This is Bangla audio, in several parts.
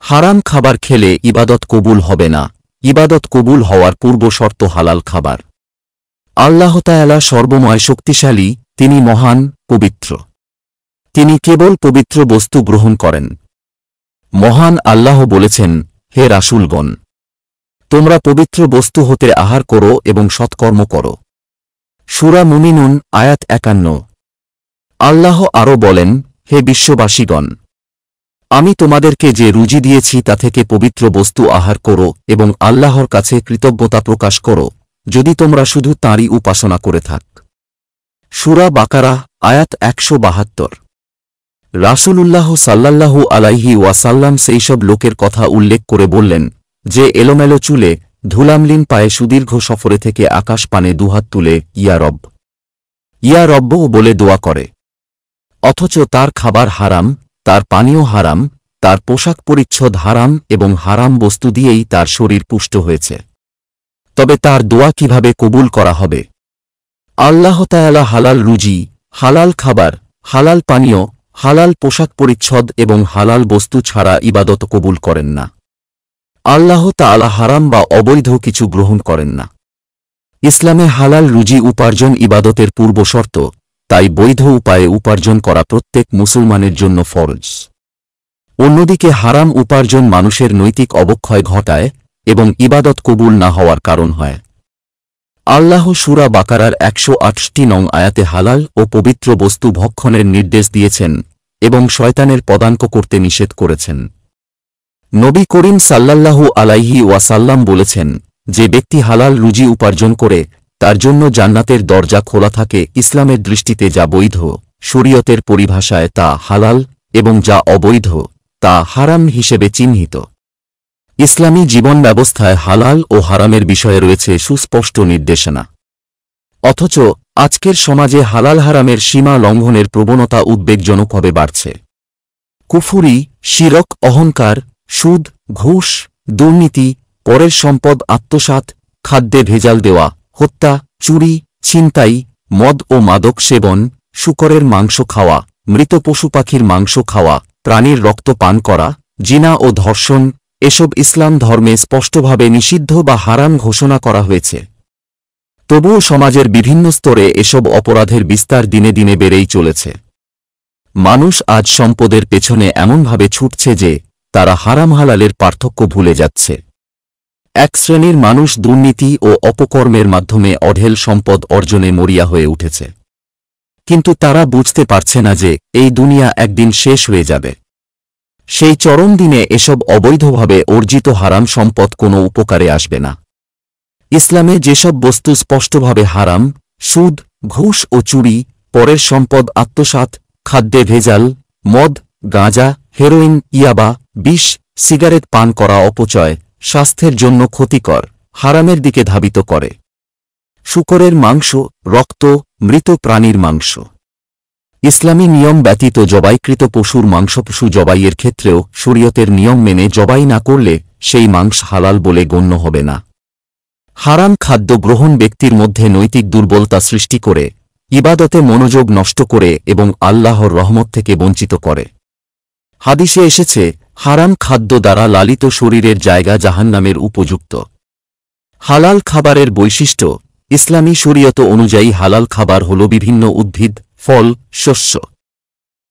হারাম খাবার খেলে ইবাদত কবুল হবে না। ইবাদত কবুল হওয়ার পূর্ব শর্ত হালাল খাবার। আল্লাহ তাআলা সর্বময় শক্তিশালী, তিনি মহান, পবিত্র। তিনি কেবল পবিত্র বস্তু গ্রহণ করেন। মহান আল্লাহ বলেছেন, হে রাসূলগণ, তোমরা পবিত্র বস্তু হতে আহার করো এবং সৎকর্ম করো। সূরা মুমিনুন আয়াত ৫১। আল্লাহ আরও বলেন, হে বিশ্ববাসীগণ, আমি তোমাদেরকে যে রুজি দিয়েছি তা থেকে পবিত্র বস্তু আহার করো এবং আল্লাহর কাছে কৃতজ্ঞতা প্রকাশ করো, যদি তোমরা শুধু তাঁরই উপাসনা করে থাক। সূরা বাকারা আয়াত ১৭২। রাসূলুল্লাহ সাল্লাল্লাহু আলাইহি ওয়াসাল্লাম সেইসব লোকের কথা উল্লেখ করে বললেন, যে এলোমেলো চুলে, ধুলামলিন পায়ে সুদীর্ঘ সফরে থেকে আকাশ পানে দুহাত তুলে ইয়া রব, ইয়া রব্ব বলে দোয়া করে, অথচ তার খাবার হারাম, তার পানীয় হারাম, তার পোশাক পরিচ্ছদ হারাম এবং হারাম বস্তু দিয়েই তার শরীর পুষ্ট হয়েছে। তবে তার দোয়া কিভাবে কবুল করা হবে? আল্লাহ তাআলা হালাল রুজি, হালাল খাবার, হালাল পানীয়, হালাল পোশাক পরিচ্ছদ এবং হালাল বস্তু ছাড়া ইবাদত কবুল করেন না। আল্লাহ তাআলা হারাম বা অবৈধ কিছু গ্রহণ করেন না। ইসলামে হালাল রুজি উপার্জন ইবাদতের পূর্ব শর্ত, তাই বৈধ উপায়ে উপার্জন করা প্রত্যেক মুসলমানের জন্য ফরজ। অন্যদিকে হারাম উপার্জন মানুষের নৈতিক অবক্ষয় ঘটায় এবং ইবাদত কবুল না হওয়ার কারণ হয়। আল্লাহ সূরা বাকারার ১০৮ নং আয়াতে হালাল ও পবিত্র বস্তু ভক্ষণের নির্দেশ দিয়েছেন এবং শয়তানের পদাঙ্ক করতে নিষেধ করেছেন। নবী করিম সাল্লাল্লাহু আলাইহি ওয়াসাল্লাম বলেছেন, যে ব্যক্তি হালাল রুজি উপার্জন করে তার জন্য জান্নাতের দরজা খোলা থাকে। ইসলামের দৃষ্টিতে যা বৈধ, শরীয়তের পরিভাষায় তা হালাল এবং যা অবৈধ তা হারাম হিসেবে চিহ্নিত। ইসলামী জীবন ব্যবস্থায় হালাল ও হারামের বিষয়ে রয়েছে সুস্পষ্ট নির্দেশনা। অথচ আজকের সমাজে হালাল হারামের সীমা লঙ্ঘনের প্রবণতা উদ্বেগজনকভাবে বাড়ছে। কুফরি, শিরক, অহংকার, সুদ, ঘুষ, দুর্নীতি, পরের সম্পদ আত্মসাৎ, খাদ্যে ভেজাল দেওয়া, হত্যা, চুরি, ছিনতাই, মদ ও মাদক সেবন, শূকরের মাংস খাওয়া, মৃত পশু পাখির মাংস খাওয়া, প্রাণীর রক্ত পান করা, জিনা ও ধর্ষণ, এসব ইসলাম ধর্মে স্পষ্টভাবে নিষিদ্ধ বা হারাম ঘোষণা করা হয়েছে। তবুও সমাজের বিভিন্ন স্তরে এসব অপরাধের বিস্তার দিনে দিনে বেড়েই চলেছে। মানুষ আজ সম্পদের পেছনে এমনভাবে ছুটছে যে তারা হারাম হালালের পার্থক্য ভুলে যাচ্ছে। এক শ্রেণীর মানুষ দুর্নীতি ও অপকর্মের মাধ্যমে অঢেল সম্পদ অর্জনে মরিয়া হয়ে উঠেছে, কিন্তু তারা বুঝতে পারছে না যে এই দুনিয়া একদিন শেষ হয়ে যাবে। সেই চরম দিনে এসব অবৈধভাবে অর্জিত হারাম সম্পদ কোনো উপকারে আসবে না। ইসলামে যেসব বস্তু স্পষ্টভাবে হারাম, সুদ, ঘুষ ও চুরি, পরের সম্পদ আত্মসাৎ, খাদ্যে ভেজাল, মদ, গাঁজা, হেরোইন, ইয়াবা, বিষ, সিগারেট পান করা অপচয়, স্বাস্থ্যের জন্য ক্ষতিকর, হারামের দিকে ধাবিত করে। শূকরের মাংস, রক্ত, মৃত প্রাণীর মাংস। ইসলামী নিয়ম ব্যতীত জবাইকৃত পশুর মাংস পশু জবাইয়ের ক্ষেত্রেও শরীয়তের নিয়ম মেনে জবাই না করলে সেই মাংস হালাল বলে গণ্য হবে না। হারাম খাদ্য গ্রহণ ব্যক্তির মধ্যে নৈতিক দুর্বলতা সৃষ্টি করে, ইবাদতে মনোযোগ নষ্ট করে এবং আল্লাহর রহমত থেকে বঞ্চিত করে। হাদিসে এসেছে, হারাম খাদ্য দ্বারা লালিত শরীরের জায়গা জাহান্নামের উপযুক্ত। হালাল খাবারের বৈশিষ্ট্য। ইসলামী শরীয়ত অনুযায়ী হালাল খাবার হল বিভিন্ন উদ্ভিদ, ফল, শস্য,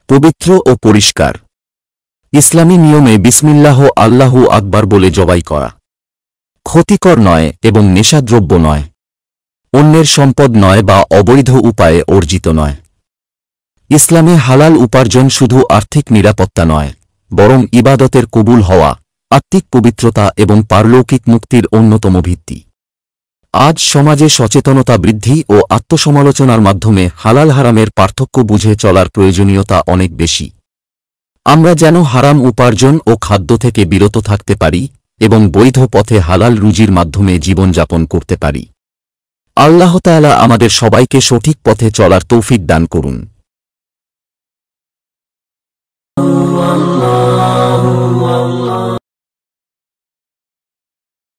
পবিত্র ও পরিষ্কার। ইসলামী নিয়মে বিসমিল্লাহ আল্লাহু আকবার বলে জবাই করা। ক্ষতিকর নয় এবং নেশাদ্রব্য নয়। অন্যের সম্পদ নয় বা অবৈধ উপায়ে অর্জিত নয়। ইসলামে হালাল উপার্জন শুধু আর্থিক নিরাপত্তা নয়, বরং ইবাদতের কবুল হওয়া, আত্মিক পবিত্রতা এবং পারলৌকিক মুক্তির অন্যতম ভিত্তি। আজ সমাজে সচেতনতা বৃদ্ধি ও আত্মসমালোচনার মাধ্যমে হালাল হারামের পার্থক্য বুঝে চলার প্রয়োজনীয়তা অনেক বেশি। আমরা যেন হারাম উপার্জন ও খাদ্য থেকে বিরত থাকতে পারি এবং বৈধ পথে হালাল রুজির মাধ্যমে জীবনযাপন করতে পারি। আল্লাহ তাআলা আমাদের সবাইকে সঠিক পথে চলার তৌফিক দান করুন।